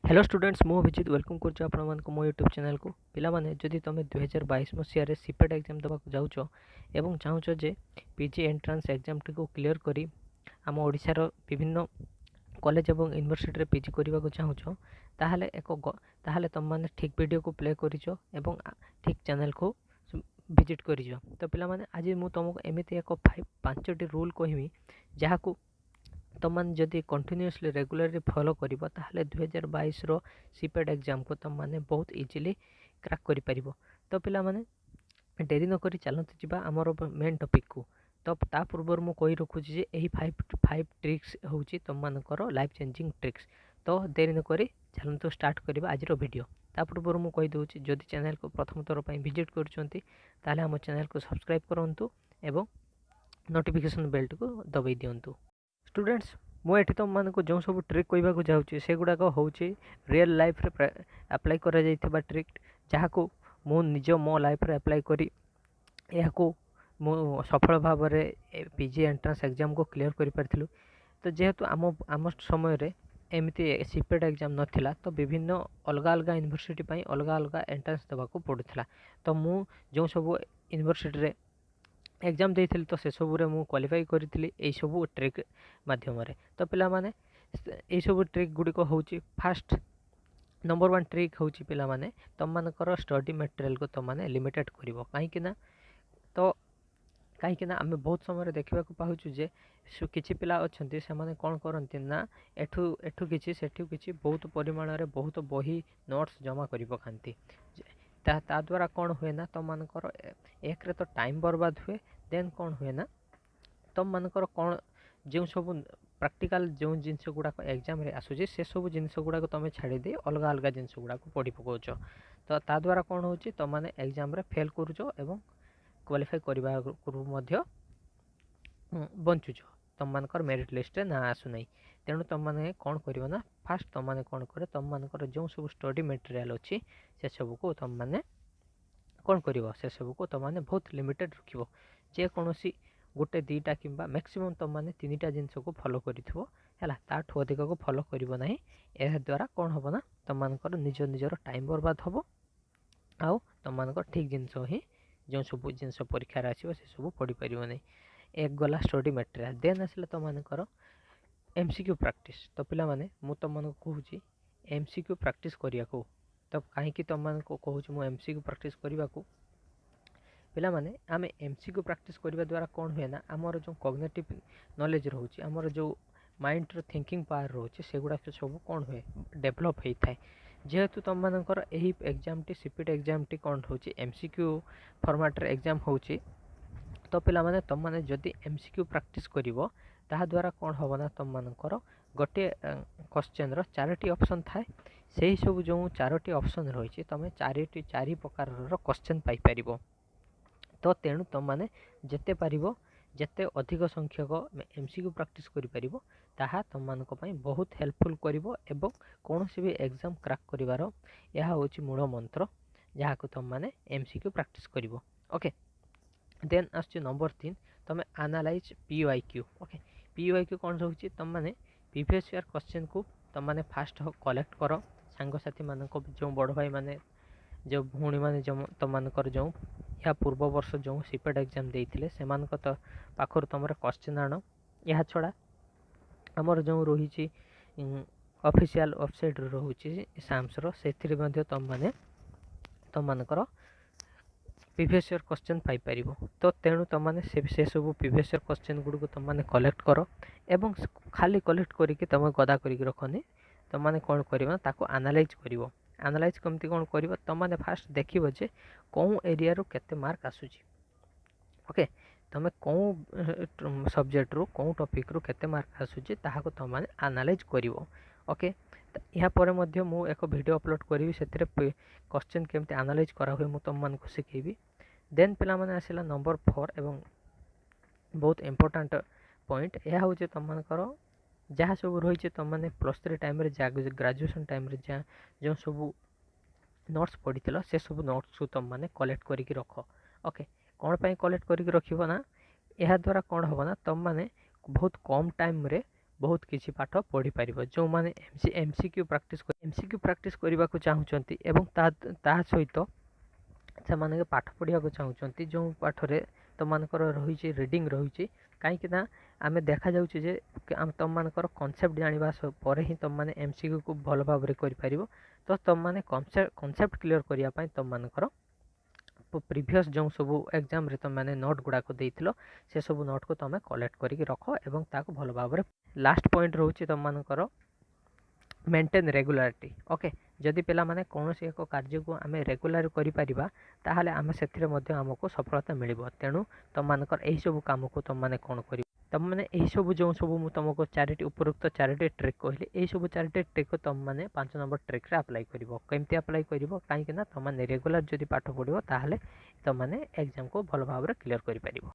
Hello students मु Abhijit welcome कर मो यूट्यूब चैनल को पिलामाने जदि तुम 2022 मसीह सीपेट एग्जाम देवा जाऊच एवं चाहूच जे पीजी एंट्रांस एग्जाम टी को क्लियर करी आम ओडिशार विभिन्न कॉलेज एवं यूनिवर्सिटी रे पीजी करने को चाहूच ताहले ताहले तुम माने ठीक वीडियो को प्ले करिछ एवं ठीक चैनल को विजिट करिछ। तो पिलामाने आज मु तुमको एमिति एक 5टी रूल कहमी जहाँ को तुम मैंने जदि कंटिन्यूअसली रेगुलरली फॉलो कर 2022 रो सीपेट एग्जाम को तुम मैंने बहुत इजीली क्रैक कर पारिबो। तो पिला माने डेरी न करी चलते जावा आमर मेन टॉपिक को। तो ता पूर्व मु कही रखुची जे एही 5 ट्रिक्स होची तुम मानकर लाइफ चेंजिंग ट्रिक्स। तो देरी न करी चलते स्टार्ट करबा आज रो वीडियो। ता पूर्व मु कही दूची जदि चैनल को प्रथम थर पई विजिट करछंती ताले हम चैनल को सब्सक्राइब करंतु एवं नोटिफिकेशन बेल को दबाई दियंतु। स्टूडेंट्स मुझे तुम मानक जो सब ट्रिक कहवाक जाऊँगी से गुड़ाक हूँ रियल लाइफ रे अप्लाई करा जाइथिबा ट्रिक जहाँ को मु निज मो लाइफ रे अप्लाई करी यह मु सफल भाव में पीजी एंट्रांस एग्जाम को क्लियर कर पारिथिलु। तो जेहेतु आम समय रे एमती सीपेट एग्जाम नथिला तो विभिन्न अलग अलग यूनिवर्सिटी अलग अलग एंट्रांस देवाक पड़ूला। तो मु जो सब यूनिवर्सिटी रे एग्जाम देइथिली तो से सबु रे मु क्वालिफाई करिथिली एई सबु ट्रिक माध्यम रे। तो पिला माने एई सबु ट्रिक गुडी को होची फास्ट नंबर 1 ट्रिक होची पिला माने तुम मानकर स्टडी मटेरियल को तुम माने लिमिटेड करिवो काहे कि ना आमे बहुत समय देखा पाऊँ जे किछि पिला अछंती से माने कोन करंती ना एठू किछि सेठू किछि बहुत परिमाण रे बहुत बही नोट्स जमा करि पकांती। ता द्वारा कौन हुए ना तुम मानकर एक रे तो टाइम बर्बाद हुए देन कौन हुए ना तुम मानकर कौन जो सब प्रैक्टिकल जो जिनस गुड़ाक एग्जाम रे आसुची से सब जिनस गुड़ाक तुम छाड़ी दे अलग अलग जिनस गुड़ाक पढ़ी पकाउछ। तो ता द्वारा कौन होची तुम माने एग्जाम रे फेल करूछ एवं क्वालिफाई करबा मध्य बंचुछ तुम मानकर मेरिट लिस्ट रे ना आसु नहीं। तेणु तुम माने कौन करिवो ना फास्ट तुम माने कौन करे तुम मानकर जो सब स्टडी मटेरियल अच्छी से सब को तुम माने कौन करिवो से सब को तुम माने बहुत लिमिटेड रखिवो जे कोनोसी गोटे दीटा किंबा मैक्सिमम तुम माने 3टा जिनस को फॉलो करिथिवो हैला ताठू अधिक को फॉलो करिवो नाही। एहा द्वारा कौन हबो ना तुम मानकर निजर टाइम बर्बाद हबो आउ तुम मानकर ठीक जिनस ही जो सब जिनस परीक्षा रे आसीबो से सब पढ़ी परिबो नाही। एक गला स्टडी मटेरियल देन आसला तुम मानकर एमसीक्यू प्रैक्टिस। तो पिला माने मु तुम मानक कहूची एमसीक्यू प्रैक्टिस करिया को। तो कहीं तुम मानक कहूँ मु एमसीक्यू प्रैक्टिस करने को पिला माने आमे एमसीक्यू प्रैक्टिस करने द्वारा कौन हुए ना आमर जो कॉग्निटिव नॉलेज रोचे आमर जो माइंड रो थिंकिंग पावर रोचे से गुड़ा सब कौन हुए डेवलप होता है। जेहेतु तुम मानकर यही exam T CPT exam T कौन हो एमसीक्यू फॉर्मेट रे एग्जाम होची। तो पिला माने तुम माने जदि एमसीक्यू प्रैक्टिस करिवो ताहा द्वारा कौन हबो ना तुम मानकर गोटे क्वेश्चन रो 4टी ऑप्शन थाए से ही सब जो 4टी ऑप्शन रही तुम 4 प्रकार क्वेश्चन पाई परिबो। तो तेणु तुम माने जेते पारिबो जेते अधिक संख्यक एमसीक्यू प्रैक्टिस करि परिबो ताहा तुम मानक पई बहुत हेल्पफुल करिवो एवं कोनोसी भी एग्जाम क्रैक करिवारो यह होची मूल मंत्र जहाँ को तुम माने एमसीक्यू प्रैक्टिस करिवो। ओके देन आसछि नंबर 3 तुम एनालाइज पीवाईक्यू। ओके पीवाईक्यू कौन रोचे तुम माने प्रीवियस ईयर क्वेश्चन को तुम माने फास्ट कलेक्ट कर सांग साथी मानक जो बड़ भाई माने जो भूणी माने जो तुम मानकर जो या पूर्व वर्ष जो सीपेट एग्जाम देइथिले सेमान को तो पाखर तुम क्वेश्चन आण। यह छड़ा आमर जो रही ऑफिशियल वेबसाइट रोचे साम्स से मध्य तुम माने तुम मानकर प्रीवियस ईयर क्वेश्चन पाई परिबो। तो तेणु तुम माने से सब प्रीवियस ईयर क्वेश्चन गुड़ तुम माने कलेक्ट कर एवं खाली कलेक्ट करके तुम गदा करके रखनी तुम माने कौन करना ताको एनालाइज करिवो। एनालाइज कमती कौन कर तुम माने फास्ट देखिबो जे कौन एरिया रो केते मार्क आसुची। ओके तुम कौन सब्जेक्ट रो कौन टॉपिक रो केते मार्क आसुची ताहाको तुम माने एनालाइज करिवो। ओके या परे मध्य मु एक वीडियो अपलोड करी से क्वेश्चन केमती एनालाइज करा हुए मु तुम मानक सिखेबी। देन पिला माने आसिला नंबर 4 एवं बहुत इंपोर्टेंट पॉइंट यह हूँ तुम मानकर जहाँ सब रही तुम मैंने +3 टाइम ग्रेजुएशन टाइम जो सब नोट्स पढ़ी से सब नोट्स को तुम मैंने कलेक्ट करके रख। ओके कौन पाई कलेक्ट करके रखना यह द्वारा कौन हम ना तुम मैंने बहुत कम टाइम रे बहुत किसी पाठ पढ़ी पारिबो। जो माने एमसीक्यू प्रैक्टिस करबा को चाहूचंती एवं ता सहित से पाठ पढ़ा चाहूँगी जो पाठरे तुम मानकर रही रीडिंग रही कहीं आम देखा जे तुम मानकर कॉन्सेप्ट जाना पर ही तुम मैंने एमसीक्यू को भल भाव कर तो तुम मैंने कॉन्सेप्ट क्लियर करने तुम मानकर प्रीवियस जो सब एग्जाम रे तुम मैंने नोट गुड़ाक देइथिलो से सब नोट को तुम कलेक्ट करके रख एवं ताको भल भाव लास्ट पॉइंट रोचे तुम मानकर मेंटेन रेगुलारिटी। ओके, जदि पिला माने कौन एक कार्य को आम रेगुलर करिपरिबा ताहले आम से आमको सफलता मिलिबो। तेणु तुम मानकर एही सब काम को तुम माने कौन करिवो तुम माने एही सब जो सब तुमको चारिटी उपरोक्त चारिटी ट्रिक कहली एही सब चारिटी ट्रिक को तुम माने 5 नंबर ट्रिक रे अप्लाई करिवो। केमती अप्लाई करिवो काहे कि ना तुम माने रेगुलर जदि पाठ पढ़िबो ताहले तुम माने एग्जाम को भल भाव क्लियर करि परिबो।